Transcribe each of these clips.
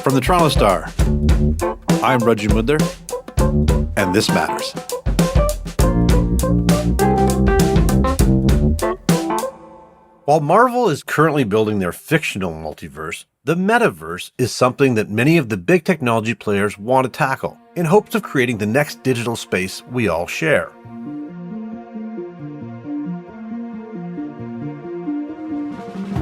From the Toronto Star, I'm Rudgy Mudler, and this matters. While Marvel is currently building their fictional multiverse, the Metaverse is something that many of the big technology players want to tackle in hopes of creating the next digital space we all share.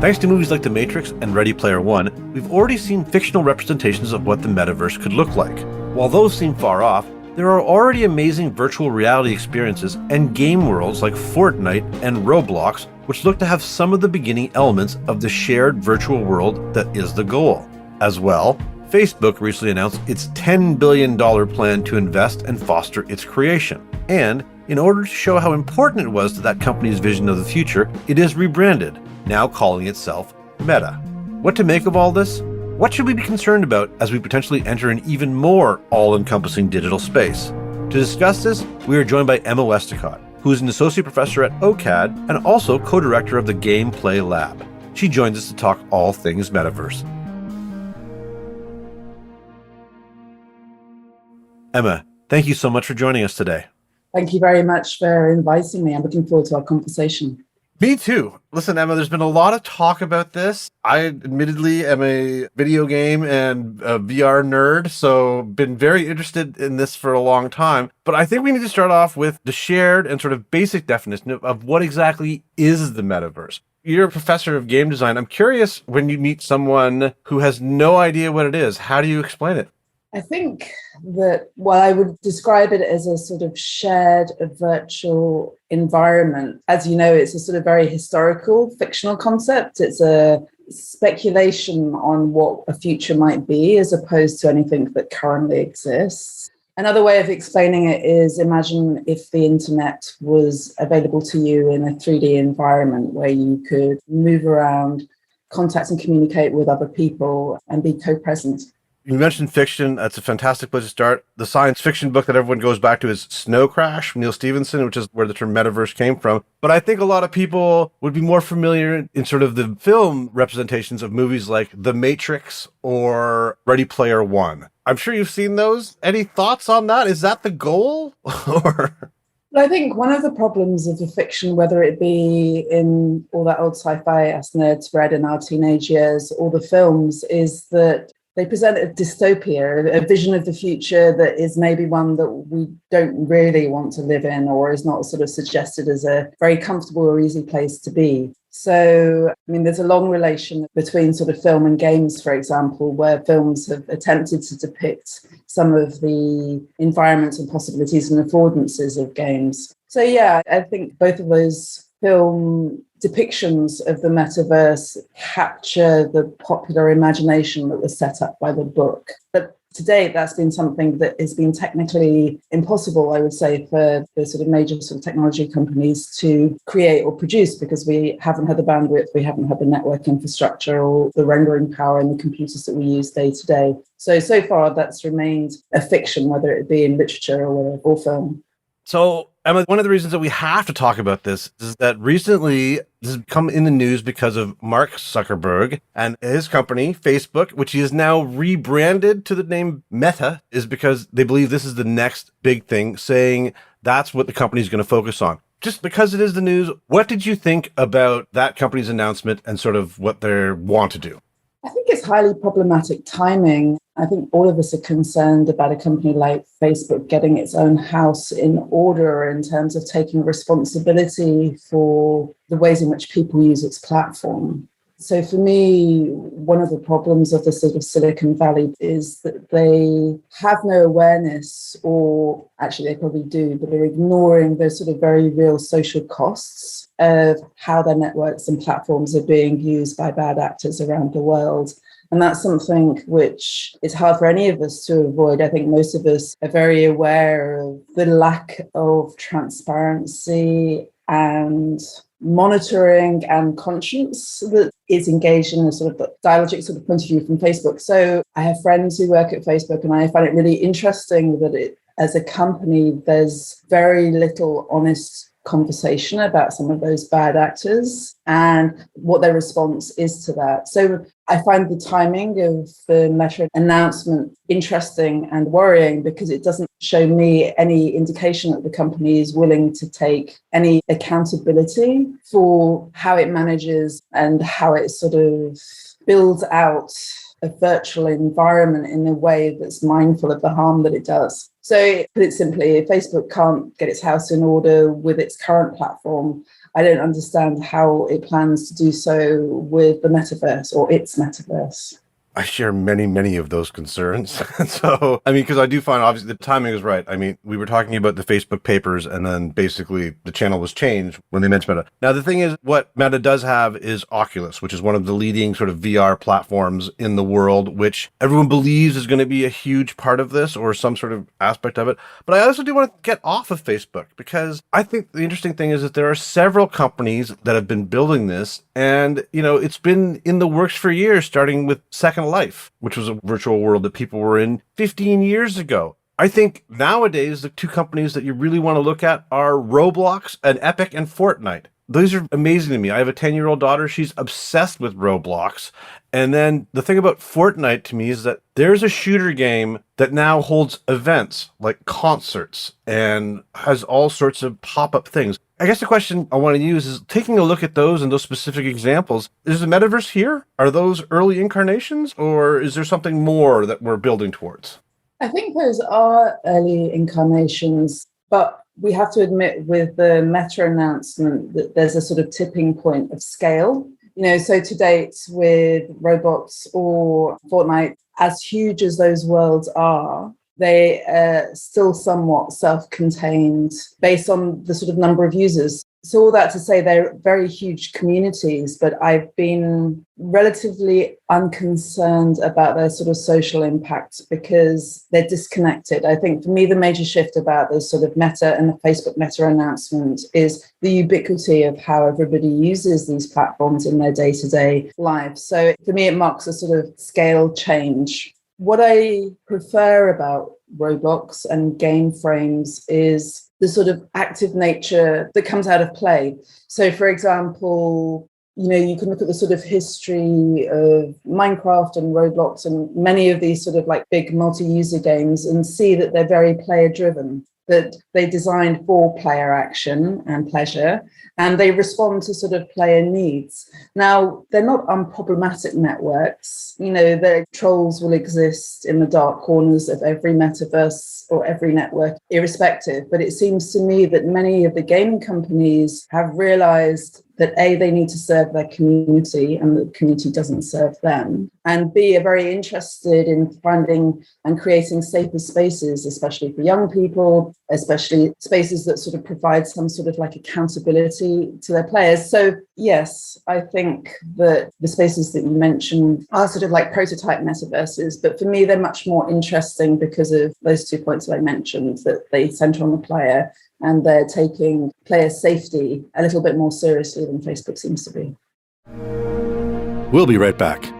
Thanks to movies like The Matrix and Ready Player One, we've already seen fictional representations of what the Metaverse could look like. While those seem far off, there are already amazing virtual reality experiences and game worlds like Fortnite and Roblox, which look to have some of the beginning elements of the shared virtual world that is the goal. As well, Facebook recently announced its $10 billion plan to invest and foster its creation. And in order to show how important it was to that company's vision of the future, it is rebranded, now calling itself Meta. What to make of all this? What should we be concerned about as we potentially enter an even more all-encompassing digital space? To discuss this, we are joined by Emma Westecott, who is an associate professor at OCAD and also co-director of the Gameplay Lab. She joins us to talk all things Metaverse. Emma, thank you so much for joining us today. Thank you very much for inviting me. I'm looking forward to our conversation. Me too. Listen, Emma, there's been a lot of talk about this. I admittedly am a video game and a VR nerd, so been very interested in this for a long time. But I think we need to start off with the shared and sort of basic definition of what exactly is the metaverse. You're a professor of game design. I'm curious, when you meet someone who has no idea what it is, how do you explain it? I think that, well, I would describe it as a sort of shared virtual environment. As you know, it's a sort of very historical, fictional concept. It's a speculation on what a future might be as opposed to anything that currently exists. Another way of explaining it is, imagine if the internet was available to you in a 3D environment where you could move around, contact and communicate with other people and be co-present. You mentioned fiction. That's a fantastic place to start. The science fiction book that everyone goes back to is Snow Crash from Neil Stephenson, which is where the term metaverse came from. But I think a lot of people would be more familiar in sort of the film representations of movies like The Matrix or Ready Player One. I'm sure you've seen those. Any thoughts on that? Is that the goal? Or... I think one of the problems of the fiction, whether it be in all that old sci-fi us nerds read in our teenage years or the films, is that they present a dystopia, a vision of the future that is maybe one that we don't really want to live in or is not sort of suggested as a very comfortable or easy place to be. So, I mean, there's a long relation between sort of film and games, for example, where films have attempted to depict some of the environments and possibilities and affordances of games. So, yeah, I think both of those film depictions of the metaverse capture the popular imagination that was set up by the book. But to date, that's been something that has been technically impossible, I would say, for the sort of major sort of technology companies to create or produce, because we haven't had the bandwidth, we haven't had the network infrastructure or the rendering power in the computers that we use day to day. So far, that's remained a fiction, whether it be in literature or film. So, Emma, one of the reasons that we have to talk about this is that recently this has come in the news because of Mark Zuckerberg and his company, Facebook, which he has now rebranded to the name Meta, is because they believe this is the next big thing, saying that's what the company is going to focus on. Just because it is the news, what did you think about that company's announcement and sort of what they want to do? I think it's highly problematic timing. I think all of us are concerned about a company like Facebook getting its own house in order in terms of taking responsibility for the ways in which people use its platform. So for me, one of the problems of the sort of Silicon Valley is that they have no awareness, or actually they probably do, but they're ignoring those sort of very real social costs of how their networks and platforms are being used by bad actors around the world. And that's something which is hard for any of us to avoid. I think most of us are very aware of the lack of transparency and monitoring and conscience that is engaged in a sort of dialogic sort of point of view from Facebook. So I have friends who work at Facebook, and I find it really interesting that as a company, there's very little honest conversation about some of those bad actors and what their response is to that. So I find the timing of the Meta announcement interesting and worrying because it doesn't show me any indication that the company is willing to take any accountability for how it manages and how it sort of builds out a virtual environment in a way that's mindful of the harm that it does. So, put it simply, if Facebook can't get its house in order with its current platform, I don't understand how it plans to do so with the metaverse or its metaverse. I share many, many of those concerns. So, I mean, because I do find obviously the timing is right. I mean, we were talking about the Facebook papers and then basically the channel was changed when they mentioned Meta. Now, the thing is, what Meta does have is Oculus, which is one of the leading sort of VR platforms in the world, which everyone believes is going to be a huge part of this or some sort of aspect of it. But I also do want to get off of Facebook because I think the interesting thing is that there are several companies that have been building this. And, you know, it's been in the works for years, starting with Second Life, which was a virtual world that people were in 15 years ago. I think nowadays the two companies that you really want to look at are Roblox and Epic and Fortnite. Those are amazing to me. I have a 10-year-old daughter. She's obsessed with Roblox. And then the thing about Fortnite to me is that there's a shooter game that now holds events like concerts and has all sorts of pop-up things. I guess the question I want to use is taking a look at those and those specific examples. Is the metaverse here? Are those early incarnations or is there something more that we're building towards? I think those are early incarnations, but we have to admit with the Meta announcement that there's a sort of tipping point of scale. You know, so to date with Roblox or Fortnite, as huge as those worlds are, they are still somewhat self-contained based on the sort of number of users. So all that to say, they're very huge communities, but I've been relatively unconcerned about their sort of social impact because they're disconnected. I think for me, the major shift about the sort of Meta and the Facebook Meta announcement is the ubiquity of how everybody uses these platforms in their day-to-day lives. So for me, it marks a sort of scale change. What I prefer about Roblox and game frames is the sort of active nature that comes out of play. So, for example, you know, you can look at the sort of history of Minecraft and Roblox and many of these sort of like big multi-user games and see that they're very player-driven, that they designed for player action and pleasure, and they respond to sort of player needs. Now, they're not unproblematic networks. You know, the trolls will exist in the dark corners of every metaverse or every network, irrespective. But it seems to me that many of the gaming companies have realized that A, they need to serve their community and the community doesn't serve them. And B, are very interested in finding and creating safer spaces, especially for young people, especially spaces that sort of provide some sort of like accountability to their players. So yes, I think that the spaces that you mentioned are sort of like prototype metaverses, but for me, they're much more interesting because of those 2 points that I mentioned, that they center on the player and they're taking player safety a little bit more seriously than Facebook seems to be. We'll be right back.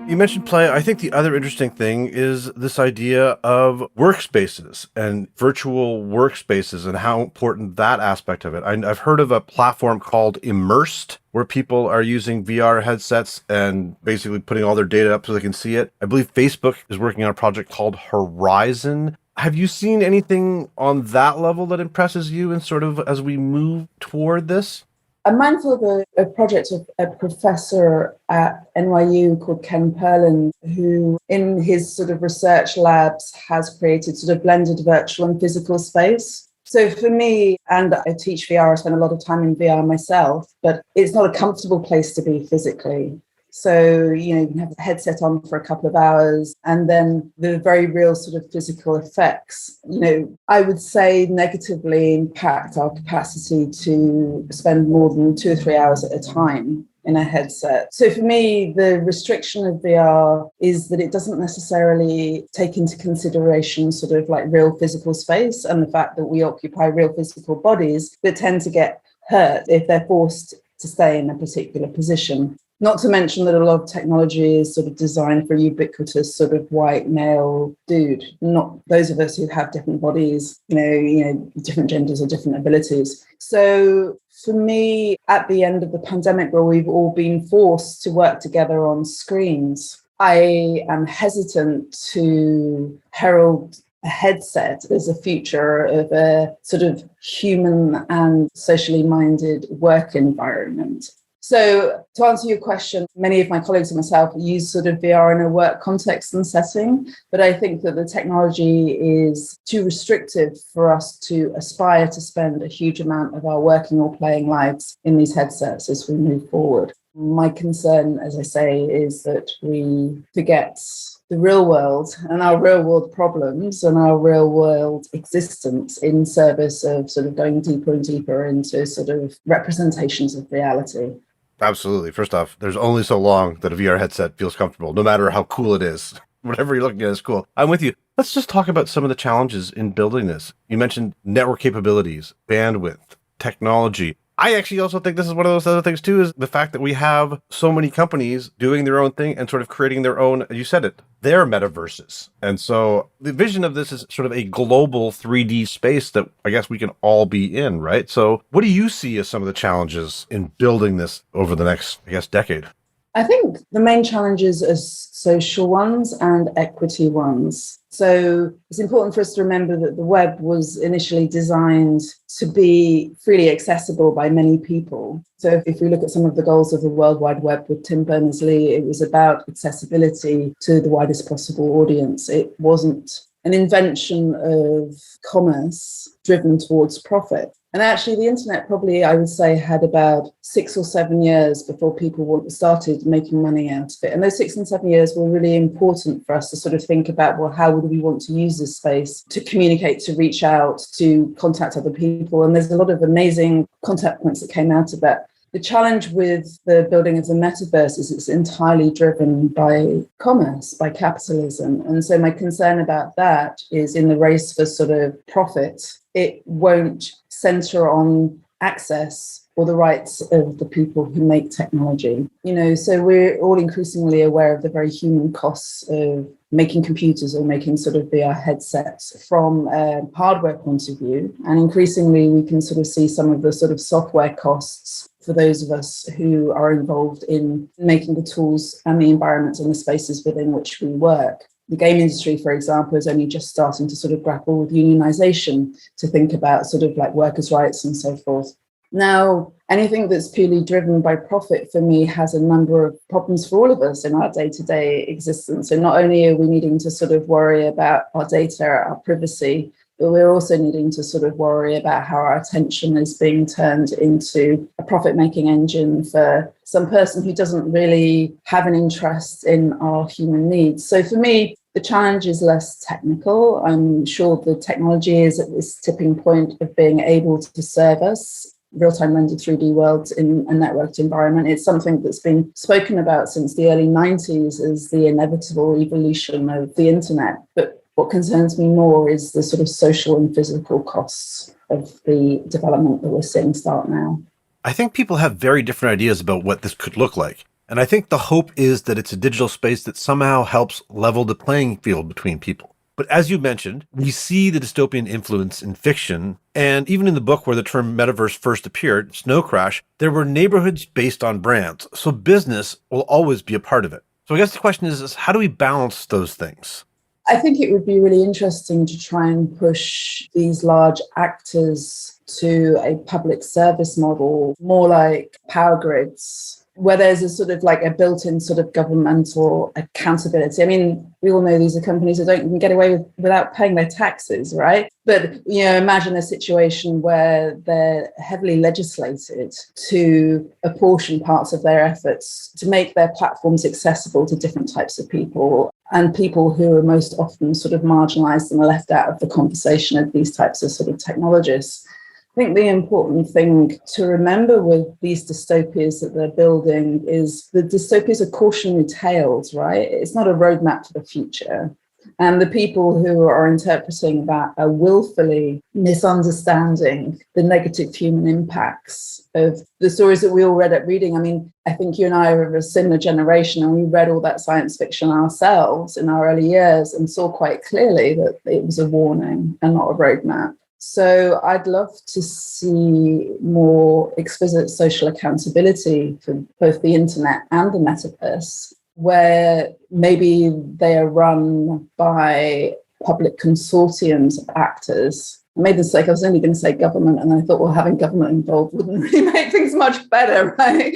You mentioned play. I think the other interesting thing is this idea of workspaces and virtual workspaces and how important that aspect of it. I've heard of a platform called Immersed, where people are using VR headsets and basically putting all their data up so they can see it. I believe Facebook is working on a project called Horizon. Have you seen anything on that level that impresses you and sort of as we move toward this? I'm mindful of a project of a professor at NYU called Ken Perlin, who in his sort of research labs has created sort of blended virtual and physical space. So for me, and I teach VR, I spend a lot of time in VR myself, but it's not a comfortable place to be physically. So, you know, you can have the headset on for a couple of hours and then the very real sort of physical effects, you know, I would say negatively impact our capacity to spend more than 2 or 3 hours at a time in a headset. So for me, the restriction of VR is that it doesn't necessarily take into consideration sort of like real physical space and the fact that we occupy real physical bodies that tend to get hurt if they're forced to stay in a particular position. Not to mention that a lot of technology is sort of designed for a ubiquitous sort of white male dude, not those of us who have different bodies, different genders or different abilities. So for me, at the end of the pandemic, where we've all been forced to work together on screens, I am hesitant to herald a headset as a future of a sort of human and socially minded work environment. So to answer your question, many of my colleagues and myself use sort of VR in a work context and setting, but I think that the technology is too restrictive for us to aspire to spend a huge amount of our working or playing lives in these headsets as we move forward. My concern, as I say, is that we forget the real world and our real world problems and our real world existence in service of sort of going deeper and deeper into sort of representations of reality. Absolutely. First off, there's only so long that a VR headset feels comfortable, no matter how cool it is. Whatever you're looking at is cool. I'm with you. Let's just talk about some of the challenges in building this. You mentioned network capabilities, bandwidth, technology. I actually also think this is one of those other things too, is the fact that we have so many companies doing their own thing and sort of creating their own, you said it, their metaverses. And so the vision of this is sort of a global 3D space that I guess we can all be in, right? So what do you see as some of the challenges in building this over the next, I guess, decade? I think the main challenges are social ones and equity ones. So it's important for us to remember that the web was initially designed to be freely accessible by many people. So if we look at some of the goals of the World Wide Web with Tim Berners-Lee, it was about accessibility to the widest possible audience. It wasn't an invention of commerce driven towards profit. And actually, the internet probably, I would say, had about 6 or 7 years before people started making money out of it. And those 6 and 7 years were really important for us to sort of think about, well, how would we want to use this space to communicate, to reach out, to contact other people? And there's a lot of amazing contact points that came out of that. The challenge with the building of the metaverse is it's entirely driven by commerce, by capitalism. And so my concern about that is in the race for sort of profit, it won't center on access or the rights of the people who make technology. So we're all increasingly aware of the very human costs of making computers or making sort of VR headsets from a hardware point of view. And increasingly, we can sort of see some of the sort of software costs for those of us who are involved in making the tools and the environments and the spaces within which we work. The game industry, for example, is only just starting to sort of grapple with unionization, to think about sort of like workers' rights and so forth. Now, anything that's purely driven by profit for me has a number of problems for all of us in our day-to-day existence. And not only are we needing to sort of worry about our data, our privacy, but we're also needing to sort of worry about how our attention is being turned into a profit-making engine for some person who doesn't really have an interest in our human needs. So for me, the challenge is less technical. I'm sure the technology is at this tipping point of being able to serve us real-time rendered 3D worlds in a networked environment. It's something that's been spoken about since the early 90s as the inevitable evolution of the internet. But what concerns me more is the sort of social and physical costs of the development that we're seeing start now. I think people have very different ideas about what this could look like. And I think the hope is that it's a digital space that somehow helps level the playing field between people. But as you mentioned, we see the dystopian influence in fiction. And even in the book where the term metaverse first appeared, Snow Crash, there were neighborhoods based on brands. So business will always be a part of it. So I guess the question is how do we balance those things? I think it would be really interesting to try and push these large actors to a public service model, more like power grids, where there's a sort of like a built-in sort of governmental accountability. I mean, we all know these are companies that don't even get away without paying their taxes, right? But, imagine a situation where they're heavily legislated to apportion parts of their efforts to make their platforms accessible to different types of people and people who are most often sort of marginalized and left out of the conversation of these types of sort of technologists. I think the important thing to remember with these dystopias that they're building is the dystopias are cautionary tales, right? It's not a roadmap for the future. And the people who are interpreting that are willfully misunderstanding the negative human impacts of the stories that we all read at reading. I mean, I think you and I are of a similar generation, and we read all that science fiction ourselves in our early years and saw quite clearly that it was a warning and not a roadmap. So I'd love to see more explicit social accountability for both the internet and the metaverse, where maybe they are run by public consortiums of actors. I made the mistake, I was only going to say government, and I thought, well, having government involved wouldn't really make things much better, right?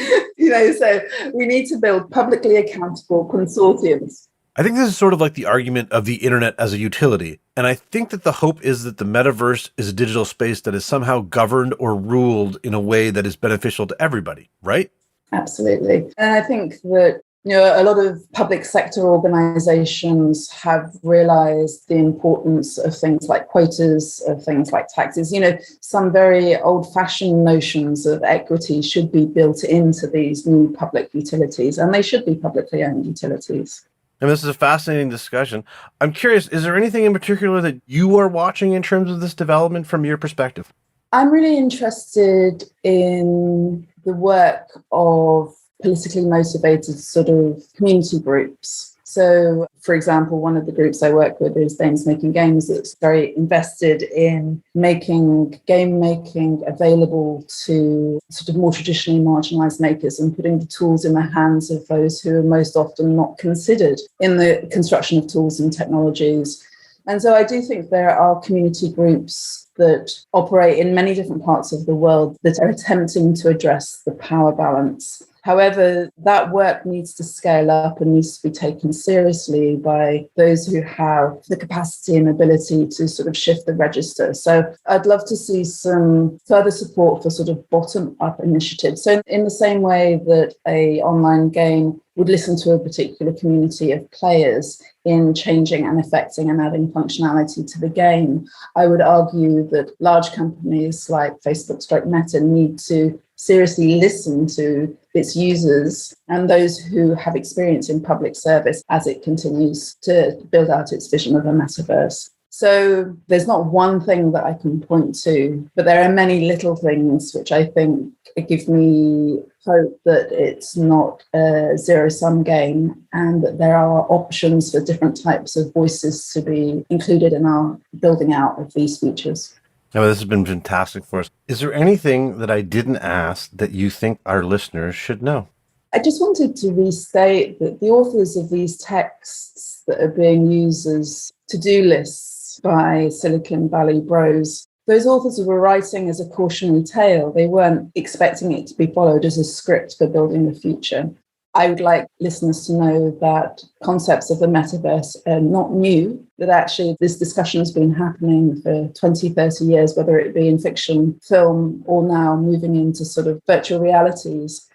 So we need to build publicly accountable consortiums. I think this is sort of like the argument of the internet as a utility. And I think that the hope is that the metaverse is a digital space that is somehow governed or ruled in a way that is beneficial to everybody, right? Absolutely. And I think that a lot of public sector organizations have realized the importance of things like quotas, of things like taxes. Some very old-fashioned notions of equity should be built into these new public utilities, and they should be publicly owned utilities. And this is a fascinating discussion. I'm curious, is there anything in particular that you are watching in terms of this development from your perspective? I'm really interested in the work of politically motivated sort of community groups. So, for example, one of the groups I work with is Dames Making Games, that's very invested in making game making available to sort of more traditionally marginalized makers and putting the tools in the hands of those who are most often not considered in the construction of tools and technologies. And so I do think there are community groups that operate in many different parts of the world that are attempting to address the power balance. However, that work needs to scale up and needs to be taken seriously by those who have the capacity and ability to sort of shift the register. So I'd love to see some further support for sort of bottom-up initiatives. So in the same way that an online game would listen to a particular community of players in changing and affecting and adding functionality to the game, I would argue that large companies like Facebook/Meta need to seriously listen to its users and those who have experience in public service as it continues to build out its vision of a metaverse. So there's not one thing that I can point to, but there are many little things which I think give me hope that it's not a zero-sum game and that there are options for different types of voices to be included in our building out of these features. Oh, this has been fantastic for us. Is there anything that I didn't ask that you think our listeners should know? I just wanted to restate that the authors of these texts that are being used as to-do lists by Silicon Valley bros, those authors were writing as a cautionary tale. They weren't expecting it to be followed as a script for building the future. I would like listeners to know that concepts of the metaverse are not new, that actually this discussion has been happening for 20, 30 years, whether it be in fiction, film, or now moving into sort of virtual realities.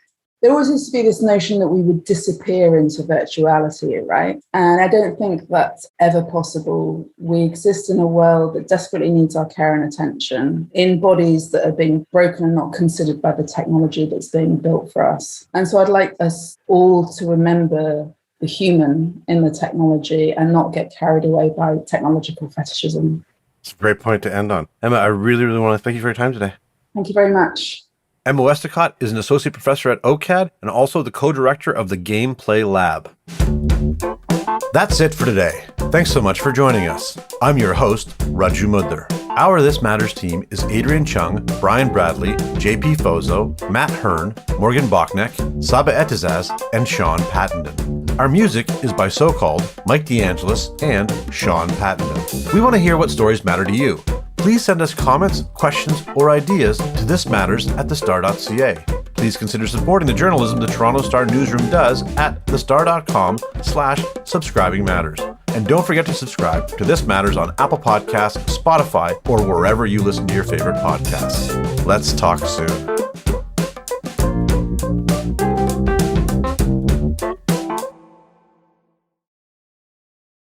There always used to be this notion that we would disappear into virtuality, right? And I don't think that's ever possible. We exist in a world that desperately needs our care and attention, in bodies that are being broken and not considered by the technology that's being built for us. And so I'd like us all to remember the human in the technology and not get carried away by technological fetishism. It's a great point to end on. Emma, I really, really want to thank you for your time today. Thank you very much. Emma Westecott is an associate professor at OCAD and also the co-director of the Gameplay Lab. That's it for today. Thanks so much for joining us. I'm your host, Raju Mudler. Our This Matters team is Adrian Chung, Brian Bradley, JP Fozo, Matt Hearn, Morgan Bachneck, Saba Etizaz, and Sean Pattenden. Our music is by So-Called, Mike DeAngelis, and Sean Pattenden. We want to hear what stories matter to you. Please send us comments, questions, or ideas to thismatters@thestar.ca. Please consider supporting the journalism the Toronto Star newsroom does at thestar.com/subscribingmatters. And don't forget to subscribe to This Matters on Apple Podcasts, Spotify, or wherever you listen to your favorite podcasts. Let's talk soon.